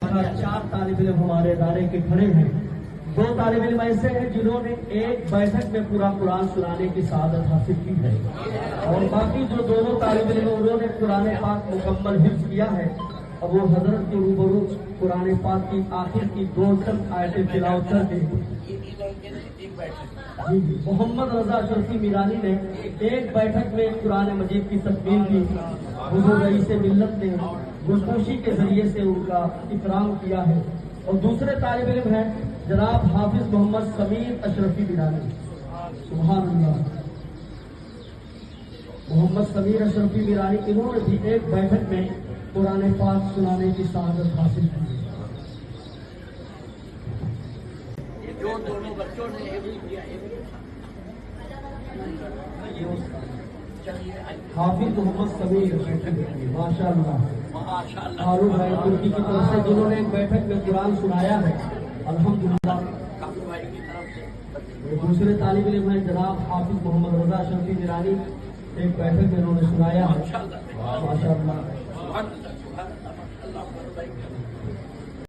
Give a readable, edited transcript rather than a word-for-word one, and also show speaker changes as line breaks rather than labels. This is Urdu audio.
یہاں 4 طالب علم ہمارے ادارے کے کھڑے ہیں. 2 طالب علم ایسے ہیں جنہوں نے ایک بیٹھک میں پورا قرآن سنانے کی سعادت حاصل کی ہے، اور باقی جو 2 طالب علم انہوں نے قرآن پاک مکمل حفظ کیا ہے. اب وہ حضرت کے روبرو قرآن پاک کی آخر کی 2 چند آیتیں تلاوت کر کے محمد رضا اشرفی میرانی نے ایک بیٹھک میں قرآن مجید کی تکمیل کی. حضور رئیس ملت نے گلپوشی کے ذریعے سے ان کا اکرام کیا ہے. اور دوسرے طالب علم ہیں جناب حافظ محمد سمیر اشرفی میرانی. سبحان اللہ. محمد سمیر اشرفی میرانی انہوں نے بھی ایک بیٹھک میں قرآن پاک سنانے کی سعادت حاصل کی.
جو دونوں بچوں نے یہ بھی کیا
حافظ محمد سمیر ماشاء اللہ ہارون بھائی ترکی کی طرف سے جنہوں نے ایک بیٹھک میں قرآن سنایا ہے الحمدللہ. دوسرے طالب علم ہیں جناب حافظ محمد رضا اشرفی میرانی، ایک بیٹھک میں انہوں نے سنایا ہے ماشاء اللہ.